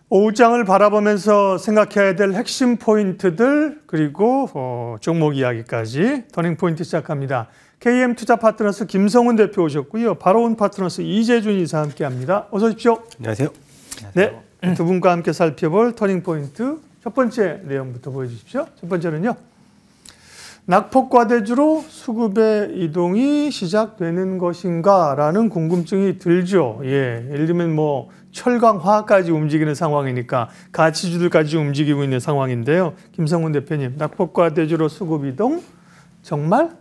오후장을 바라보면서 생각해야 될 핵심 포인트들 그리고 종목 이야기까지 터닝포인트 시작합니다. KM투자파트너스 김성훈 대표 오셨고요. 바로 온 파트너스 이재준 이사 함께합니다. 어서 오십시오. 안녕하세요. 네, 두 분과 함께 살펴볼 터닝포인트 첫 번째 내용부터 보여주십시오. 첫 번째는요. 낙폭과대주로 수급의 이동이 시작되는 것인가라는 궁금증이 들죠. 예를 들면 뭐 철강, 화학까지 움직이는 상황이니까 가치주들까지 움직이고 있는 상황인데요. 김성훈 대표님, 낙폭과대주로 수급 이동 정말?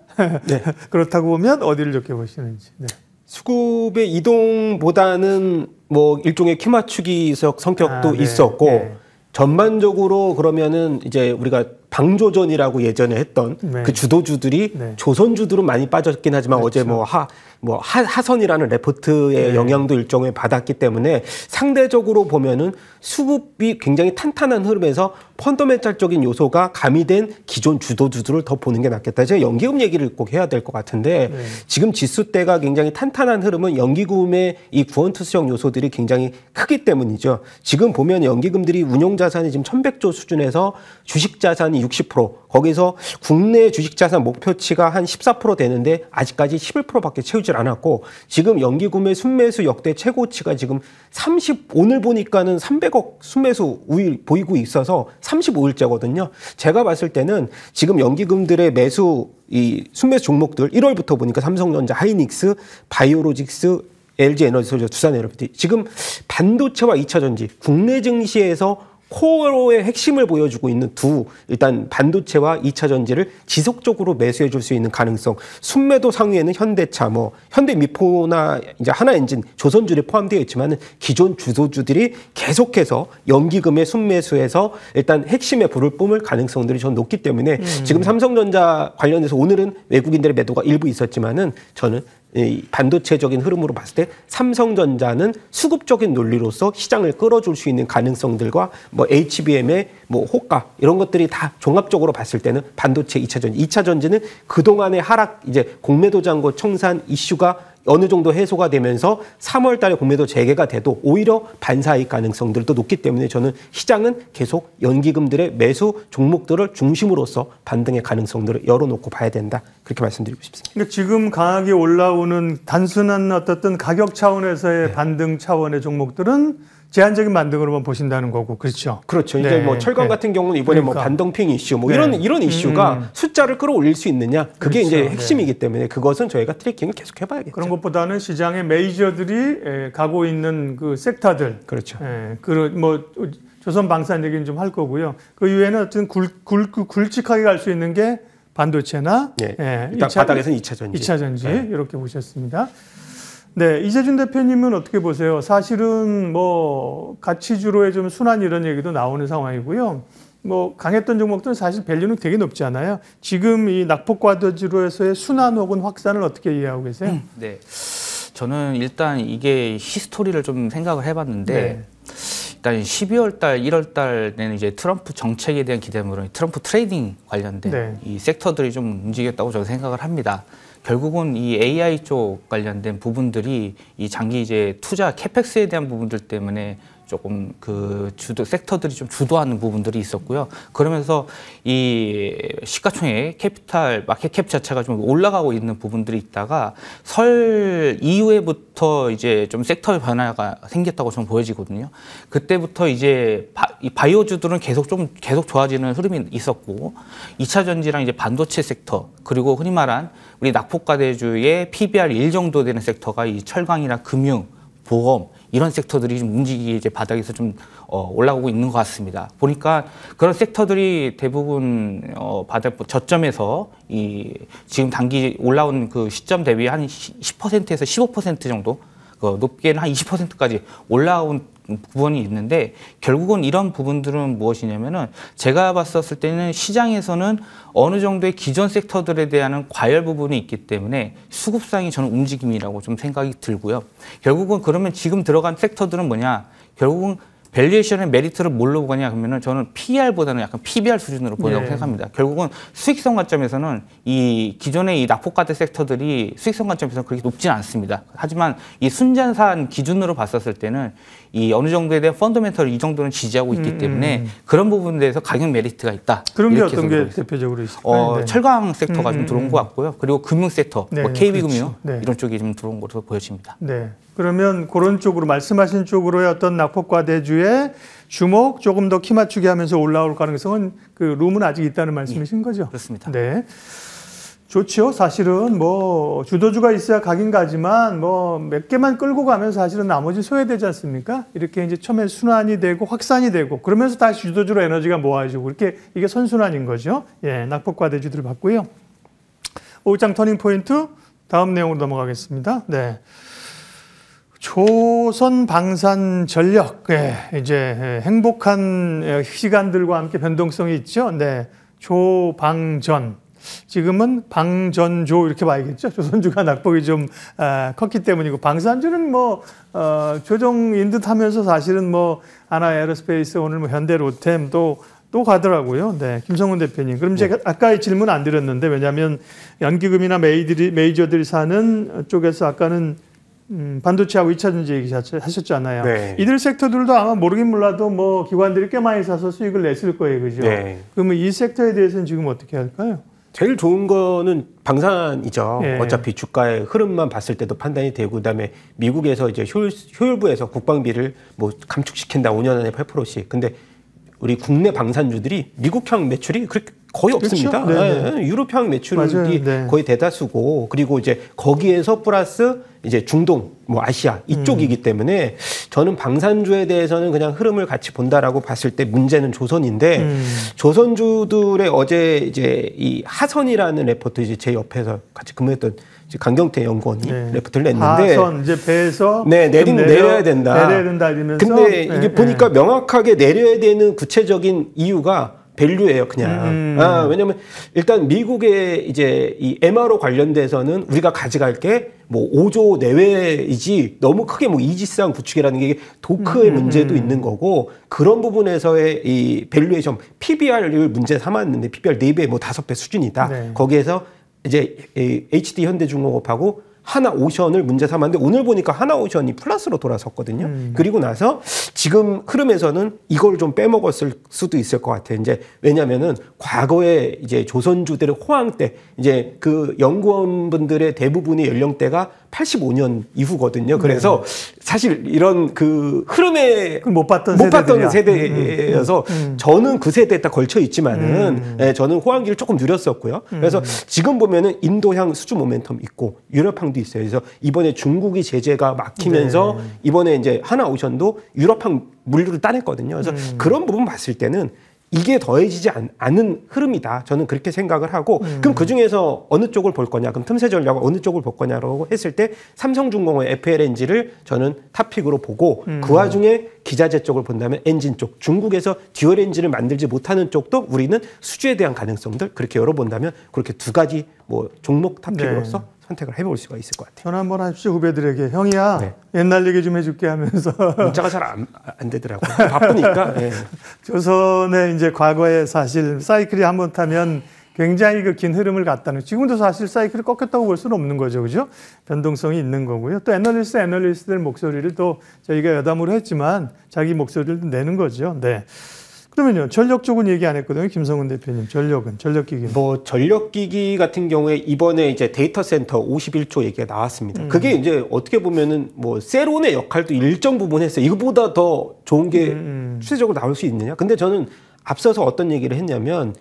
네. 그렇다고 보면 어디를 좋게 보시는지. 네. 수급의 이동보다는 뭐 일종의 키 맞추기적 성격도 네. 있었고 네. 전반적으로 그러면은 이제 우리가 방조전이라고 예전에 했던 네. 그 주도주들이 네. 조선주들은 많이 빠졌긴 하지만 그렇죠. 어제 하선이라는 레포트의 네. 영향도 일종의 받았기 때문에 상대적으로 보면은 수급이 굉장히 탄탄한 흐름에서 펀더멘탈적인 요소가 가미된 기존 주도주들을 더 보는 게 낫겠다. 제가 연기금 얘기를 꼭 해야 될 것 같은데 네. 지금 지수대가 굉장히 탄탄한 흐름은 연기금의 이 구원투수형 요소들이 굉장히 크기 때문이죠. 지금 보면 연기금들이 운용자산이 지금 1,100조 수준에서 주식자산이 60%, 거기서 국내 주식자산 목표치가 한 14% 되는데 아직까지 11%밖에 채우질 않았고 지금 연기금의 순매수 역대 최고치가 지금 오늘 보니까는 300억 순매수 우위 보이고 있어서 35일째거든요. 제가 봤을 때는 지금 연기금들의 이 순매수 종목들 1월부터 보니까 삼성전자, 하이닉스, 바이오로직스, LG에너지솔루션, 두산에너지 지금 반도체와 2차전지 국내 증시에서 코어의 핵심을 보여주고 있는 일단 반도체와 2차 전지를 지속적으로 매수해 줄 수 있는 가능성. 순매도 상위에는 현대차, 현대미포나 이제 하나엔진, 조선주들이 포함되어 있지만은 기존 주도주들이 계속해서 연기금의 순매수에서 일단 핵심의 불을 뿜을 가능성들이 전 높기 때문에 지금 삼성전자 관련해서 오늘은 외국인들의 매도가 일부 있었지만은 저는 이 반도체적인 흐름으로 봤을 때 삼성전자는 수급적인 논리로서 시장을 끌어줄 수 있는 가능성들과 HBM의 호가 이런 것들이 다 종합적으로 봤을 때는 반도체 2차 전지는 그동안의 하락 이제 공매도 잔고 청산 이슈가 어느 정도 해소가 되면서 3월 달에 공매도 재개가 돼도 오히려 반사이익 가능성들도 높기 때문에 저는 시장은 계속 연기금들의 매수 종목들을 중심으로서 반등의 가능성들을 열어놓고 봐야 된다. 그렇게 말씀드리고 싶습니다. 그러니까 지금 강하게 올라오는 단순한 어떤 가격 차원에서의 반등 차원의 종목들은 제한적인 반등으로만 보신다는 거고, 그렇죠? 그렇죠. 네. 이제 철강 같은 경우는 이번에 그러니까. 반덤핑 이슈, 네. 이런 이슈가 숫자를 끌어올릴 수 있느냐, 그게 그렇죠. 이제 핵심이기 때문에 그것은 저희가 트래킹을 계속 해봐야겠죠. 그런 것보다는 시장의 메이저들이 가고 있는 그 섹터들, 그렇죠. 조선 방산 얘기는 좀 할 거고요. 그 이외에는 어떤 굵직하게 갈 수 있는 게 반도체나, 일단 바닥에서는 2차 전지, 2차 전지 이렇게 보셨습니다. 네, 이재준 대표님은 어떻게 보세요? 사실은 가치주로의 좀 순환 이런 얘기도 나오는 상황이고요. 강했던 종목들은 사실 밸류는 되게 높지 않아요. 지금 이 낙폭과대주로에서의 순환 혹은 확산을 어떻게 이해하고 계세요? 네, 저는 일단 이게 히스토리를 좀 생각을 해봤는데 네. 일단 12월 달, 1월 달에는 이제 트럼프 정책에 대한 기대감으로 트럼프 트레이딩 관련된 네. 이 섹터들이 좀 움직였다고 저는 생각을 합니다. 결국은 이 AI 쪽 관련된 부분들이 이 장기 이제 투자 캐펙스에 대한 부분들 때문에 조금 그 섹터들이 좀 주도하는 부분들이 있었고요. 그러면서 이 시가총액 마켓 캡 자체가 좀 올라가고 있는 부분들이 있다가 설 이후에부터 이제 좀 섹터의 변화가 생겼다고 저는 보여지거든요. 그때부터 이제 이 바이오주들은 계속 좋아지는 흐름이 있었고 2차 전지랑 이제 반도체 섹터 그리고 흔히 말한 우리 낙폭과대주의 PBR 1 정도 되는 섹터가 이 철강이나 금융, 보험 이런 섹터들이 좀 움직이기 이제 바닥에서 좀 올라오고 있는 것 같습니다. 보니까 그런 섹터들이 대부분 바닥 저점에서 지금 단기 올라온 그 시점 대비 한 10%에서 15% 정도 높게는 한 20%까지 올라온 부분이 있는데 결국은 이런 부분들은 무엇이냐면은 제가 봤었을 때는 시장에서는 어느 정도의 기존 섹터들에 대한 과열 부분이 있기 때문에 수급상이 저는 움직임이라고 좀 생각이 들고요. 결국은 그러면 지금 들어간 섹터들은 뭐냐? 결국은 밸류에이션의 메리트를 뭘로 보냐 그러면은 저는 PER보다는 약간 PBR 수준으로 보자고 네. 생각합니다. 결국은 수익성 관점에서는 이 기존의 이 낙폭과대 섹터들이 수익성 관점에서는 그렇게 높지는 않습니다. 하지만 이 순자산 기준으로 봤었을 때는 이 어느 정도에 대한 펀더멘털을 이 정도는 지지하고 있기 때문에 그런 부분에 대해서 가격 메리트가 있다. 그런 게 이렇게 어떤 게 해석을 대표적으로 있을까요? 네. 철강 섹터가 좀 들어온 것 같고요. 그리고 금융 섹터, 네, 뭐 KB금융 그렇죠. 네. 이런 쪽이 좀 들어온 것으로 보여집니다. 네. 그러면 그런 쪽으로 말씀하신 쪽으로의 어떤 낙폭과대주의 주목 조금 더 키 맞추기 하면서 올라올 가능성은 그 룸은 아직 있다는 말씀이신 거죠? 그렇습니다. 네. 좋죠. 사실은 뭐 주도주가 있어야 가긴 가지만 뭐 몇 개만 끌고 가면 사실은 나머지 소외되지 않습니까? 이렇게 이제 처음에 순환이 되고 확산이 되고 그러면서 다시 주도주로 에너지가 모아지고 이렇게 이게 선순환인 거죠. 예, 낙폭과대주들을 봤고요. 오장 터닝 포인트 다음 내용으로 넘어가겠습니다. 네. 조선방산전력, 예, 이제 행복한 시간들과 함께 변동성이 있죠. 네, 조방전. 지금은 방전조 이렇게 봐야겠죠. 조선주가 낙폭이 좀 컸기 때문이고 방산주는 뭐 조정인 듯하면서 사실은 뭐 하나 에어로스페이스 오늘 뭐 현대로템 또 가더라고요. 네, 김성훈 대표님. 그럼 제가 아까 질문 안 드렸는데 왜냐하면 연기금이나 메이저들이 사는 쪽에서 아까는 반도체하고 2차 전지 얘기 하셨잖아요. 네. 이들 섹터들도 아마 모르긴 몰라도 뭐 기관들이 꽤 많이 사서 수익을 냈을 거예요. 그죠? 네. 그러면 이 섹터에 대해서는 지금 어떻게 할까요? 제일 좋은 거는 방산이죠. 예. 어차피 주가의 흐름만 봤을 때도 판단이 되고, 그다음에 미국에서 이제 효율부에서 국방비를 뭐 감축시킨다 5년 안에 8%씩. 근데 우리 국내 방산주들이 미국형 매출이 그렇게 거의 그렇죠. 없습니다. 네네. 유럽형 매출이 맞아요. 네. 거의 대다수고, 그리고 이제 거기에서 플러스 이제 중동, 뭐 아시아 이쪽이기 때문에 저는 방산주에 대해서는 그냥 흐름을 같이 본다라고 봤을 때 문제는 조선인데 조선주들의 어제 이제 이 하선이라는 레포트 이제 제 옆에서 같이 근무했던 이제 강경태 연구원이 네. 레포트를 냈는데 하선 이제 배에서 네, 내려야 된다. 내려야 된다 이러면서 근데 이게 보니까 명확하게 내려야 되는 구체적인 이유가 밸류예요, 그냥. 왜냐면 일단 미국의 이제 이 MRO 관련돼서는 우리가 가져갈 게 뭐 5조 내외이지 너무 크게 뭐 이지스함 구축이라는 게 도크의 문제도 있는 거고 그런 부분에서의 이 밸류에이션 PBR을 문제 삼았는데 PBR 4배 뭐 5배 수준이다. 네. 거기에서 이제 HD 현대중공업하고 하나오션을 문제 삼았는데 오늘 보니까 하나오션이 플러스로 돌아섰거든요. 그리고 나서 지금 흐름에서는 이걸 좀 빼먹었을 수도 있을 것 같아요. 이제 왜냐면은 과거에 이제 조선주들의 호황 때 이제 그 연구원분들의 대부분의 연령대가 85년 이후거든요. 그래서 사실 이런 그 흐름에 못 봤던 세대여서 저는 그 세대에 딱 걸쳐 있지만은 예, 저는 호황기를 조금 누렸었고요. 그래서 지금 보면은 인도향 수주 모멘텀 있고 유럽향도 있어요. 그래서 이번에 중국이 제재가 막히면서 이번에 이제 하나오션도 유럽향 물류를 따냈거든요. 그래서 그런 부분 봤을 때는 이게 더해지지 않는 흐름이다. 저는 그렇게 생각을 하고 그럼 그중에서 어느 쪽을 볼 거냐. 그럼 틈새 전략을 어느 쪽을 볼 거냐라고 했을 때 삼성중공업 FLNG를 저는 탑픽으로 보고 그 와중에 기자재 쪽을 본다면 엔진 쪽. 중국에서 듀얼 엔진을 만들지 못하는 쪽도 우리는 수주에 대한 가능성들 그렇게 열어본다면 그렇게 두 가지 뭐 종목 탑픽으로서 선택을 해볼 수가 있을 것 같아요. 전화 한번 하십시오 후배들에게. 형이야 네. 옛날 얘기 좀 해줄게 하면서 문자가 잘 안 되더라고요. 바쁘니까. 예. 조선의 이제 과거에 사실 사이클이 한번 타면 굉장히 그 긴 흐름을 갔다는 지금도 사실 사이클이 꺾였다고 볼 수는 없는 거죠. 그죠? 변동성이 있는 거고요. 또 애널리스트들 목소리를 또 저희가 여담으로 했지만 자기 목소리를 내는 거죠. 네. 그러면요. 전력 쪽은 얘기 안 했거든요. 김성훈 대표님. 전력기기. 뭐 전력기기 같은 경우에 이번에 이제 데이터 센터 51조 얘기가 나왔습니다. 그게 이제 어떻게 보면은 뭐 세론의 역할도 일정 부분 했어요. 이거보다 더 좋은 게 추세적으로 나올 수 있느냐? 근데 저는 앞서서 어떤 얘기를 했냐면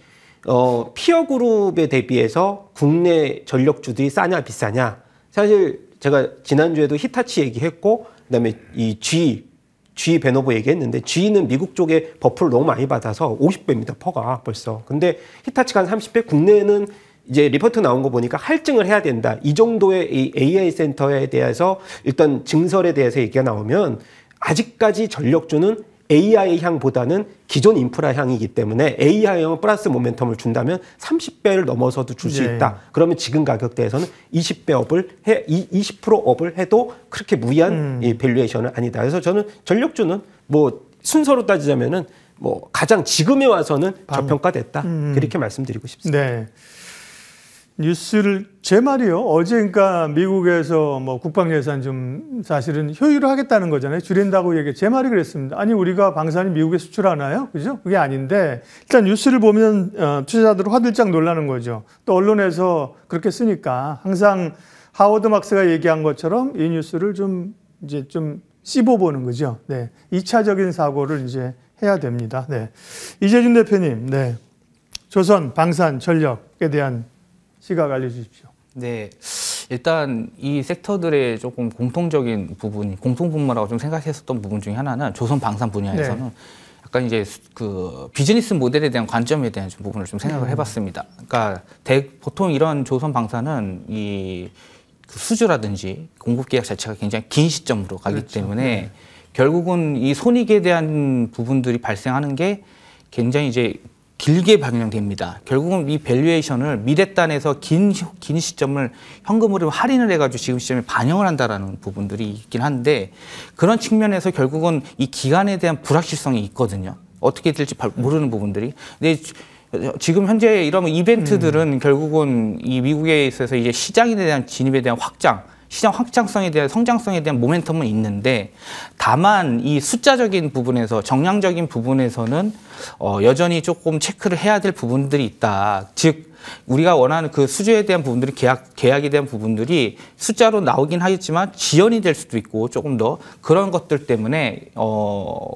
피어 그룹에 대비해서 국내 전력주들이 싸냐 비싸냐. 사실 제가 지난주에도 히타치 얘기했고 그다음에 이 G 베노버 얘기했는데 G는 미국 쪽에 버프를 너무 많이 받아서 50배입니다. 퍼가 벌써. 근데 히타치가 한 30배, 국내는 이제 리포트 나온 거 보니까 할증을 해야 된다. 이 정도의 이 AI 센터에 대해서 일단 증설에 대해서 얘기가 나오면 아직까지 전력주는 AI 향보다는 기존 인프라 향이기 때문에 AI 향은 플러스 모멘텀을 준다면 30배를 넘어서도 줄 수 있다. 그러면 지금 가격대에서는 20배 업을 20% 업을 해도 그렇게 무리한 이 밸류에이션은 아니다. 그래서 저는 전력주는 뭐 순서로 따지자면은 뭐 가장 지금에 와서는 저평가됐다. 그렇게 말씀드리고 싶습니다. 네. 뉴스를 제 말이요. 어제 그러니까 미국에서 뭐 국방 예산 좀 사실은 효율을 하겠다는 거잖아요. 줄인다고 얘기. 제 말이 그랬습니다. 아니 우리가 방산이 미국에 수출하나요? 그죠? 그게 아닌데 일단 뉴스를 보면 투자자들 화들짝 놀라는 거죠. 또 언론에서 그렇게 쓰니까 항상 하워드 막스가 얘기한 것처럼 이 뉴스를 좀 이제 좀 씹어보는 거죠. 네, 2차적인 사고를 이제 해야 됩니다. 네, 이재준 대표님, 네, 조선 방산 전력에 대한 시각 알려주십시오. 네, 일단 이 섹터들의 조금 공통적인 부분이 공통분모라고 좀 생각했었던 부분 중에 하나는 조선 방산 분야에서는 네. 약간 이제 그 비즈니스 모델에 대한 관점에 대한 좀 부분을 좀 생각을 해봤습니다. 그러니까 보통 이런 조선 방산은 이 그 수주라든지 공급 계약 자체가 굉장히 긴 시점으로 가기 그렇죠. 때문에 네. 결국은 이 손익에 대한 부분들이 발생하는 게 굉장히 이제 길게 반영됩니다. 결국은 이 밸류에이션을 미래단에서 긴 시점을 현금으로 할인을 해가지고 지금 시점에 반영을 한다라는 부분들이 있긴 한데 그런 측면에서 결국은 이 기간에 대한 불확실성이 있거든요. 어떻게 될지 모르는 부분들이. 근데 지금 현재 이런 이벤트들은 결국은 이 미국에 있어서 이제 시장에 대한 진입에 대한 확장, 시장 확장성에 대한 성장성에 대한 모멘텀은 있는데 다만 이 숫자적인 부분에서 정량적인 부분에서는 여전히 조금 체크를 해야 될 부분들이 있다. 즉 우리가 원하는 그 수주에 대한 부분들이 계약에 대한 부분들이 숫자로 나오긴 하겠지만 지연이 될 수도 있고 조금 더 그런 것들 때문에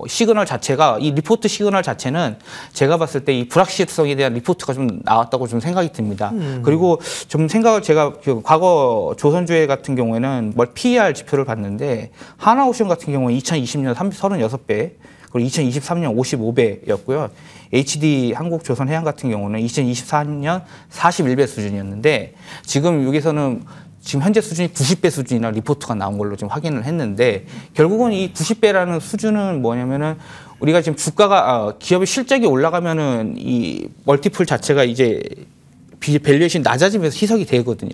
시그널 자체가 이 리포트 시그널 자체는 제가 봤을 때 이 불확실성에 대한 리포트가 좀 나왔다고 좀 생각이 듭니다. 그리고 좀 생각을 제가 과거 조선주의 같은 경우에는 PER 지표를 봤는데 하나오션 같은 경우에 2020년 36배 그리고 2023년 55배였고요. HD 한국조선해양 같은 경우는 2024년 41배 수준이었는데 지금 여기서는 지금 현재 수준이 90배 수준이나 리포트가 나온 걸로 지금 확인을 했는데 결국은 이 90배라는 수준은 뭐냐면은 우리가 지금 주가가 기업의 실적이 올라가면은 이 멀티플 자체가 이제 밸류에이션이 낮아지면서 희석이 되거든요.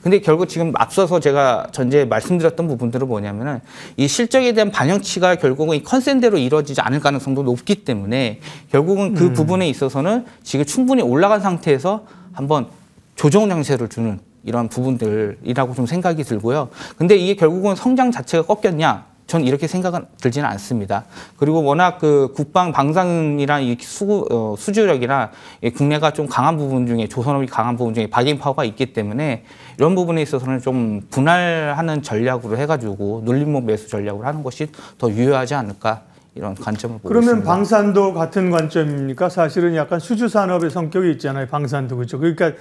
근데 결국 지금 앞서서 제가 전제 말씀드렸던 부분들은 뭐냐면은 이 실적에 대한 반영치가 결국은 이 컨센대로 이루어지지 않을 가능성도 높기 때문에 결국은 그 부분에 있어서는 지금 충분히 올라간 상태에서 한번 조정 장세를 주는 이런 부분들이라고 좀 생각이 들고요. 근데 이게 결국은 성장 자체가 꺾였냐? 전 이렇게 생각은 들지는 않습니다. 그리고 워낙 그 국방 방산이나 이 수주력이나 국내가 좀 강한 부분 중에 조선업이 강한 부분 중에 바게인 파워가 있기 때문에 이런 부분에 있어서는 좀 분할하는 전략으로 해가지고 눌림목 매수 전략으로 하는 것이 더 유효하지 않을까 이런 관점을 보고 그러면 있습니다. 방산도 같은 관점입니까? 사실은 약간 수주 산업의 성격이 있잖아요. 방산도 그렇죠. 그러니까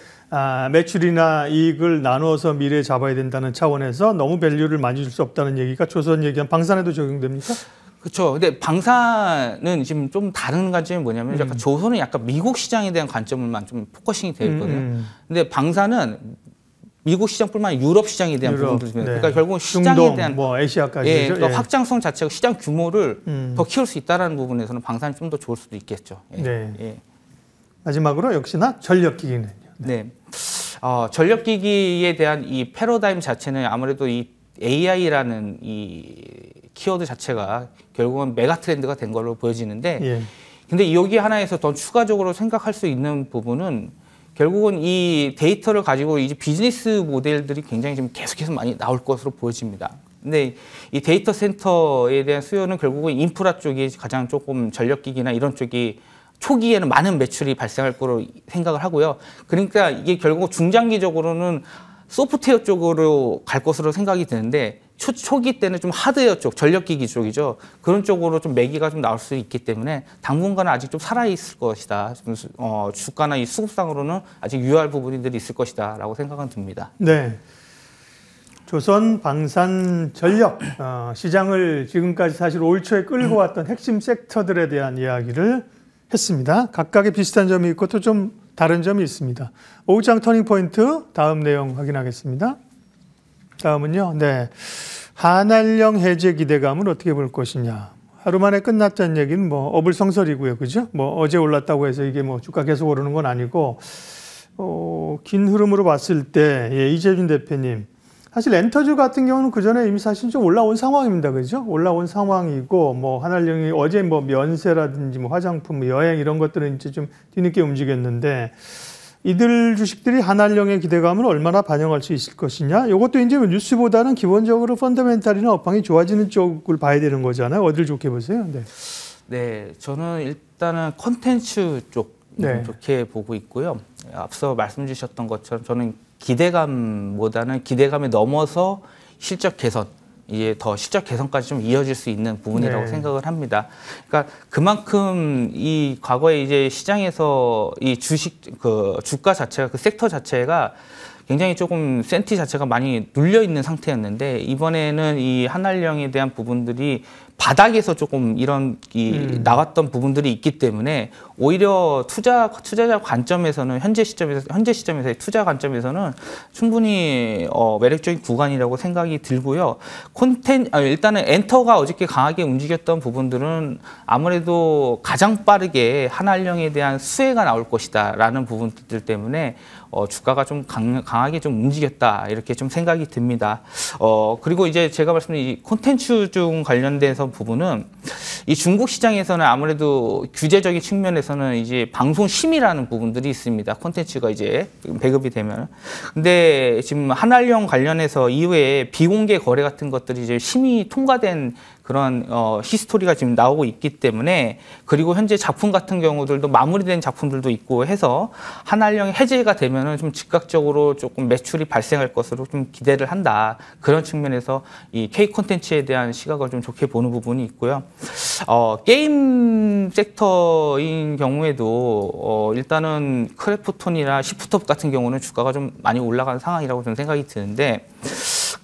매출이나 이익을 나눠서 미래에 잡아야 된다는 차원에서 너무 밸류를 많이 줄 수 없다는 얘기가 조선 얘기한 방산에도 적용됩니까? 그렇죠. 근데 방산은 지금 좀 다른 관점이 뭐냐면 약간 조선은 약간 미국 시장에 대한 관점만 좀 포커싱이 되어 있거든요. 근데 방산은 미국 시장뿐만 아니라 유럽 시장에 대한 부분도 네. 그러니까 결국은 시장에 중동, 대한 뭐 아시아까지 예, 그러니까 확장성 자체가 시장 규모를 더 키울 수 있다는 부분에서는 방산이 좀 더 좋을 수도 있겠죠. 예. 네. 예. 마지막으로 역시나 전력기기는요. 네. 전력기기에 대한 이 패러다임 자체는 아무래도 이 AI라는 이 키워드 자체가 결국은 메가 트렌드가 된 걸로 보여지는데, 예. 근데 여기 하나에서 더 추가적으로 생각할 수 있는 부분은 결국은 이 데이터를 가지고 이제 비즈니스 모델들이 굉장히 좀 계속해서 많이 나올 것으로 보여집니다. 근데 이 데이터 센터에 대한 수요는 결국은 인프라 쪽이 가장 조금 전력기기나 이런 쪽이 초기에는 많은 매출이 발생할 거로 생각을 하고요. 그러니까 이게 결국 중장기적으로는 소프트웨어 쪽으로 갈 것으로 생각이 드는데 초기 때는 좀 하드웨어 쪽, 전력기기 쪽이죠. 그런 쪽으로 좀 매기가 좀 나올 수 있기 때문에 당분간은 아직 좀 살아있을 것이다. 주가나 이 수급상으로는 아직 유효할 부분들이 있을 것이다라고 생각은 듭니다. 네. 조선 방산 전력 시장을 지금까지 사실 올 초에 끌고 왔던 핵심 섹터들에 대한 이야기를 했습니다. 각각의 비슷한 점이 있고 또 좀 다른 점이 있습니다. 오후장 터닝포인트 다음 내용 확인하겠습니다. 다음은요. 네. 한알령 해제 기대감을 어떻게 볼 것이냐. 하루 만에 끝났다는 얘기는 뭐 어불성설이고요. 그죠? 뭐 어제 올랐다고 해서 이게 뭐 주가 계속 오르는 건 아니고 긴 흐름으로 봤을 때 이재준 대표님 사실 엔터주 같은 경우는 그 전에 이미 사실 좀 올라온 상황입니다. 그죠? 올라온 상황이고, 뭐, 한알령이 어제 뭐 면세라든지 뭐 화장품, 뭐 여행 이런 것들은 이제 좀 뒤늦게 움직였는데, 이들 주식들이 한알령의 기대감을 얼마나 반영할 수 있을 것이냐? 이것도 이제 뉴스보다는 기본적으로 펀더멘탈이나 업황이 좋아지는 쪽을 봐야 되는 거잖아요. 어딜 좋게 보세요? 네. 네, 저는 일단은 콘텐츠 쪽 네. 좋게 보고 있고요. 앞서 말씀 주셨던 것처럼 저는 기대감보다는 기대감에 넘어서 실적 개선, 이게 더 실적 개선까지 좀 이어질 수 있는 부분이라고 네. 생각을 합니다. 그러니까 그만큼 이 과거에 이제 시장에서 이 주식 그 주가 자체가 그 섹터 자체가 굉장히 조금 센티 자체가 많이 눌려 있는 상태였는데 이번에는 이 한알령에 대한 부분들이 바닥에서 조금 이런 나왔던 부분들이 있기 때문에 오히려 투자자 관점에서는 현재 시점에서의 투자 관점에서는 충분히 매력적인 구간이라고 생각이 들고요. 일단은 엔터가 어저께 강하게 움직였던 부분들은 아무래도 가장 빠르게 한알령에 대한 수혜가 나올 것이다라는 부분들 때문에 주가가 좀 강하게 좀 움직였다 이렇게 좀 생각이 듭니다. 그리고 이제 제가 말씀드린 이 콘텐츠 중 관련돼서 부분은 이 중국 시장에서는 아무래도 규제적인 측면에서는 이제 방송 심의라는 부분들이 있습니다. 콘텐츠가 이제 배급이 되면. 근데 지금 한알령 관련해서 이후에 비공개 거래 같은 것들이 이제 심의 통과된 그런 히스토리가 지금 나오고 있기 때문에 그리고 현재 작품 같은 경우들도 마무리된 작품들도 있고 해서 한알령이 해제가 되면은 좀 즉각적으로 조금 매출이 발생할 것으로 좀 기대를 한다. 그런 측면에서 이 K 콘텐츠에 대한 시각을 좀 좋게 보는 부분이 있고요. 게임 섹터인 경우에도 일단은 크래프톤이나 시프톱 같은 경우는 주가가 좀 많이 올라가는 상황이라고 저는 생각이 드는데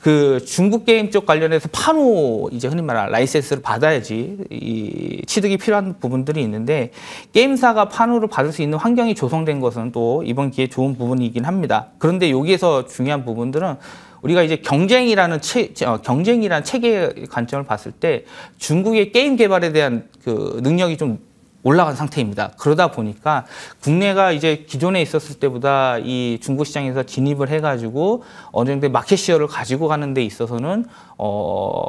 그 중국 게임 쪽 관련해서 판호 이제 흔히 말하는 라이센스를 받아야지 이 취득이 필요한 부분들이 있는데 게임사가 판호를 받을 수 있는 환경이 조성된 것은 또 이번 기회에 좋은 부분이긴 합니다. 그런데 여기에서 중요한 부분들은 우리가 이제 경쟁이라는 체계 관점을 봤을 때 중국의 게임 개발에 대한 그 능력이 좀 올라간 상태입니다. 그러다 보니까 국내가 이제 기존에 있었을 때보다 이 중국 시장에서 진입을 해가지고 어느 정도의 마켓시어를 가지고 가는 데 있어서는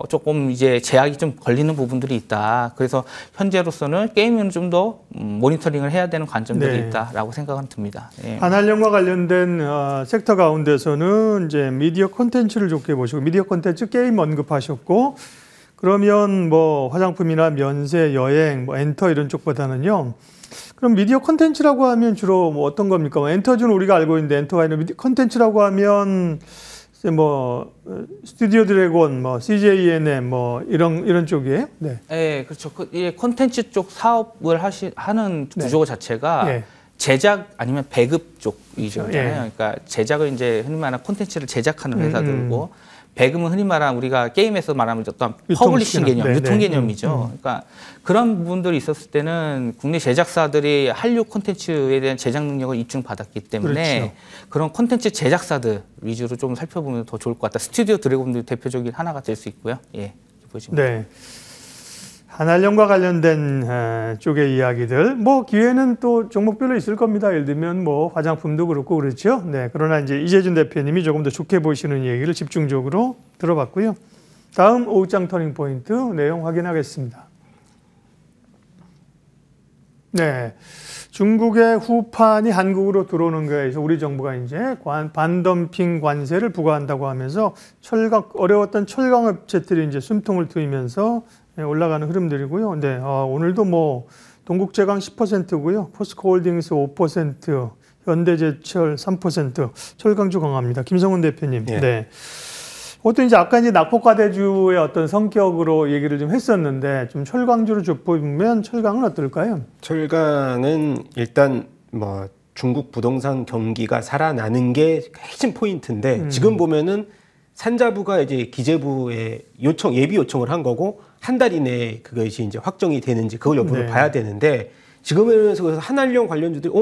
조금 이제 제약이 좀 걸리는 부분들이 있다. 그래서 현재로서는 게임은 좀 더 모니터링을 해야 되는 관점들이 네. 있다라고 생각은 듭니다. 예. 한알령과 관련된 섹터 가운데서는 이제 미디어 콘텐츠를 좋게 보시고 미디어 콘텐츠 게임 언급하셨고 그러면 뭐 화장품이나 면세, 여행, 뭐 엔터 이런 쪽보다는요. 그럼 미디어 콘텐츠라고 하면 주로 뭐 어떤 겁니까? 뭐 엔터주는 우리가 알고 있는데 엔터가 아니라 미디어 콘텐츠라고 하면 뭐 스튜디오 드래곤, 뭐 CJNM 뭐 이런 쪽이에요? 네. 네, 그렇죠. 이 콘텐츠 쪽 사업을 하는 구조 자체가 예. 제작 아니면 배급 쪽이잖아요. 예. 그러니까 제작은 이제 흔히 말하는 콘텐츠를 제작하는 회사들이고 배급은 흔히 말하는 우리가 게임에서 말하면 어떤 퍼블리싱 개념, 네네. 유통 개념이죠. 그러니까 그런 부분들이 있었을 때는 국내 제작사들이 한류 콘텐츠에 대한 제작 능력을 입증받았기 때문에 그렇죠. 그런 콘텐츠 제작사들 위주로 좀 살펴보면 더 좋을 것 같다. 스튜디오 드래곤도 대표적인 하나가 될 수 있고요. 예, 보시면. 네. 한알령과 관련된 쪽의 이야기들, 뭐 기회는 또 종목별로 있을 겁니다. 예를 들면 뭐 화장품도 그렇고 그렇죠. 네, 그러나 이제 이재준 대표님이 조금 더 좋게 보시는 얘기를 집중적으로 들어봤고요. 다음 오후장 터닝 포인트 내용 확인하겠습니다. 네, 중국의 후판이 한국으로 들어오는 거에 대해서 우리 정부가 이제 반덤핑 관세를 부과한다고 하면서 어려웠던 철강 업체들이 이제 숨통을 트이면서 올라가는 흐름들이고요. 네, 오늘도 뭐 동국제강 10%고요. 포스코홀딩스 5%, 현대제철 3%, 철강주 강합니다. 김성훈 대표님. 네. 네. 그것도 이제 아까 이제 낙폭과대주의 어떤 성격으로 얘기를 좀 했었는데 좀 철강주로 좁보면 철강은 어떨까요? 철강은 일단 뭐 중국 부동산 경기가 살아나는 게 핵심 포인트인데 지금 보면은 산자부가 이제 기재부에 예비 요청을 한 거고 한 달 이내에 그것이 이제 확정이 되는지 그걸 여부를 네. 봐야 봐야 되는데 지금에서 그래서 한알령 관련주들이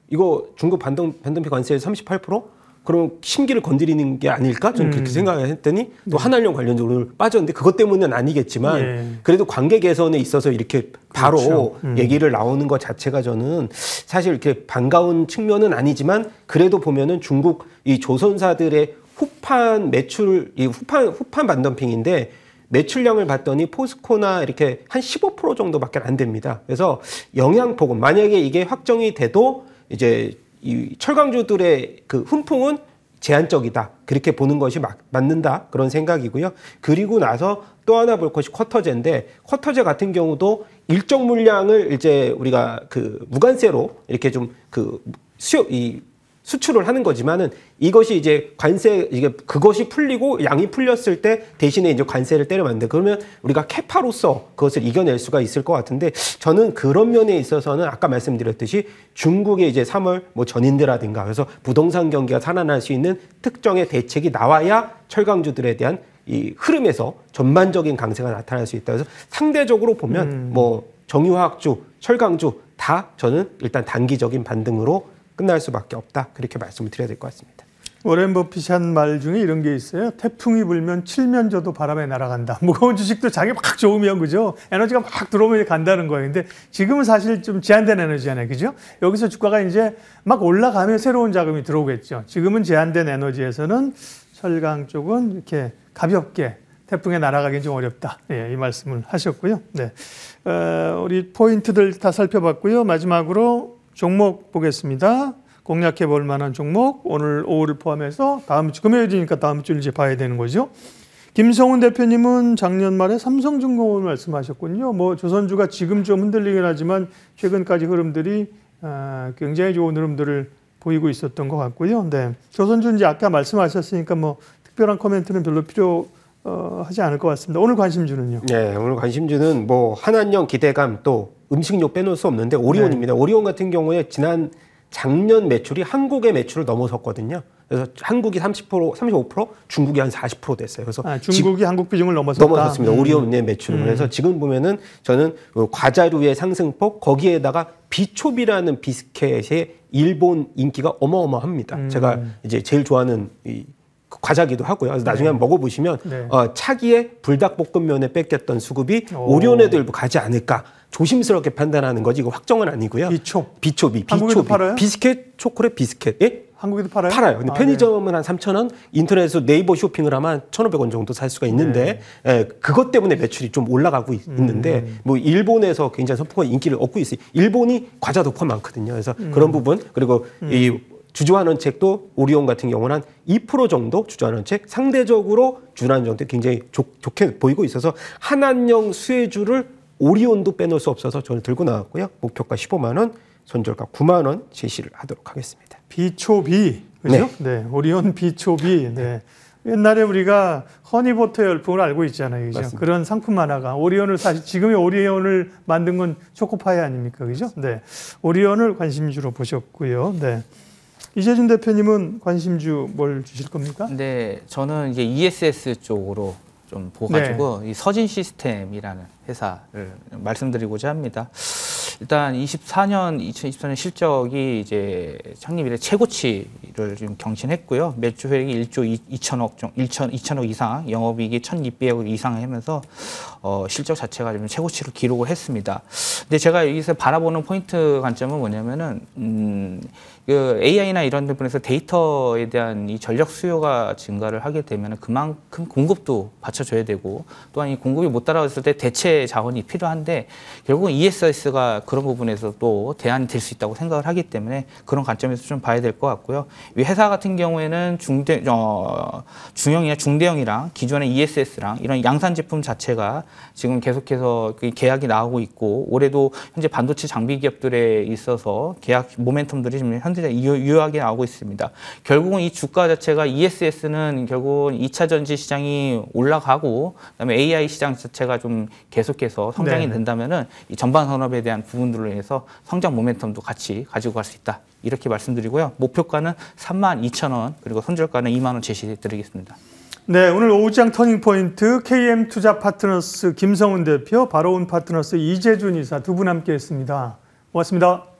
이거 중국 반덤핑 관세에서 38%? 그럼 심기를 건드리는 게 아닐까? 저는 그렇게 생각을 했더니 또 한알령 관련주로 빠졌는데 그것 때문은 아니겠지만 예. 그래도 관계 개선에 있어서 이렇게 바로 그렇죠. 얘기를 나오는 것 자체가 저는 사실 이렇게 반가운 측면은 아니지만 그래도 보면은 중국 이 조선사들의 후판 매출, 이 후판 반덤핑인데 매출량을 봤더니 포스코나 이렇게 한 15% 정도밖에 안 됩니다. 그래서 영향폭은 만약에 이게 확정이 돼도 이제 이 철강주들의 그 훈풍은 제한적이다. 그렇게 보는 것이 맞는다. 그런 생각이고요. 그리고 나서 또 하나 볼 것이 쿼터제인데 쿼터제 같은 경우도 일정 물량을 이제 우리가 그 무관세로 이렇게 좀 그 수출을 하는 거지만은 이것이 이제 관세, 이게 그것이 풀리고 양이 풀렸을 때 대신에 이제 관세를 때려 맞는데 그러면 우리가 캐파로서 그것을 이겨낼 수가 있을 것 같은데 저는 그런 면에 있어서는 아까 말씀드렸듯이 중국의 이제 3월 뭐 전인대라든가 그래서 부동산 경기가 살아날 수 있는 특정의 대책이 나와야 철강주들에 대한 이 흐름에서 전반적인 강세가 나타날 수 있다. 그래서 상대적으로 보면 뭐 정유화학주, 철강주 다 저는 일단 단기적인 반등으로 끝날 수밖에 없다. 그렇게 말씀을 드려야 될 것 같습니다. 워렌 버핏이 한 말 중에 이런 게 있어요. 태풍이 불면 칠면조도 바람에 날아간다. 무거운 주식도 자기 막 좋으면 그죠? 에너지가 막 들어오면 간다는 거예요. 근데 지금은 사실 좀 제한된 에너지잖아요. 그죠? 여기서 주가가 이제 막 올라가면 새로운 자금이 들어오겠죠. 지금은 제한된 에너지에서는 철강 쪽은 이렇게 가볍게 태풍에 날아가긴 좀 어렵다. 예, 이 말씀을 하셨고요. 네. 우리 포인트들 다 살펴봤고요. 마지막으로 종목 보겠습니다. 공략해 볼 만한 종목 오늘 오후를 포함해서 다음 주 금요일이니까 다음 주를 이제 봐야 되는 거죠. 김성훈 대표님은 작년 말에 삼성중공업을 말씀하셨군요. 뭐 조선주가 지금 좀 흔들리긴 하지만 최근까지 흐름들이 굉장히 좋은 흐름들을 보이고 있었던 것 같고요. 네. 조선주 이제 아까 말씀하셨으니까 뭐 특별한 코멘트는 별로 필요하지 않을 것 같습니다. 오늘 관심주는요? 네, 오늘 관심주는 뭐 한한령 기대감 또 음식료 빼놓을 수 없는데 오리온입니다. 네. 오리온 같은 경우에 작년 매출이 한국의 매출을 넘어섰거든요. 그래서 한국이 30%, 35%, 중국이 한 40% 됐어요. 그래서 중국이 한국 비중을 넘어섰습니다. 오리온의 매출은. 그래서 지금 보면은 저는 과자류의 상승폭 거기에다가 비초비라는 비스켓의 일본 인기가 어마어마합니다. 제가 이제 제일 좋아하는 이 과자기도 하고요. 그래서 나중에 한번 먹어보시면 차기에 불닭볶음면에 뺏겼던 수급이 오리온에도 일부 가지 않을까 조심스럽게 판단하는 거지 이거 확정은 아니고요. 비초비. 한국에도 팔아요? 비스켓, 초콜릿 비스켓. 예? 한국에도 팔아요? 팔아요. 근데 편의점은 한 3,000원, 인터넷에서 네이버 쇼핑을 하면 1,500원 정도 살 수가 있는데 예, 그것 때문에 매출이 좀 올라가고 있는데 뭐 일본에서 굉장히 선풍한 인기를 얻고 있어요. 일본이 과자 덕후가 많거든요. 그래서 그런 부분 그리고 이 주주환원 책도 오리온 같은 경우는 한 2% 정도 주주환원 책 상대적으로 주주환원 정도 굉장히 좋게 보이고 있어서 한한령 수혜주를 오리온도 빼놓을 수 없어서 저는 들고 나왔고요. 목표가 15만 원, 손절가 9만 원 제시를 하도록 하겠습니다. 비초비, 그죠? 네, 오리온 비초비. 네. 옛날에 우리가 허니버터 열풍을 알고 있잖아요, 그죠? 맞습니다. 그런 상품 하나가 오리온을 사실 지금의 오리온을 만든 건 초코파이 아닙니까, 그죠? 네, 오리온을 관심주로 보셨고요. 네. 이재준 대표님은 관심주 뭘 주실 겁니까? 네, 저는 이제 ESS 쪽으로 좀 보가지고 이 서진 시스템이라는 회사를 말씀드리고자 합니다. 일단 2024년 실적이 이제 창립 이래 최고치를 좀 경신했고요. 매출액이 1조 2천억 이상, 영업이익이 1,200억 이상 하면서 실적 자체가 좀 최고치를 기록을 했습니다. 근데 제가 여기서 바라보는 포인트 관점은 뭐냐면은 그 AI나 이런 부분에서 데이터에 대한 이 전력 수요가 증가를 하게 되면 그만큼 공급도 받쳐줘야 되고 또한 이 공급이 못 따라왔을 때 대체 자원이 필요한데 결국은 ESS가 그런 부분에서 또 대안이 될 수 있다고 생각을 하기 때문에 그런 관점에서 좀 봐야 될 것 같고요. 이 회사 같은 경우에는 중형이나 중대형이랑 기존의 ESS랑 이런 양산 제품 자체가 지금 계속해서 계약이 나오고 있고 올해도 현재 반도체 장비 기업들에 있어서 계약 모멘텀들이 지금 현재 유효하게 나오고 있습니다. 결국은 이 주가 자체가 ESS는 결국은 2차 전지 시장이 올라가고 그다음에 AI 시장 자체가 좀 계속해서 성장이 된다면은 이 전방 산업에 대한 부분들로 인해서 성장 모멘텀도 같이 가지고 갈 수 있다. 이렇게 말씀드리고요. 목표가는 32,000원 그리고 손절가는 2만 원 제시드리겠습니다. 네, 오늘 오후장 터닝포인트 KM투자파트너스 김성훈 대표, 바로운 파트너스 이재준 이사 두 분 함께했습니다. 고맙습니다.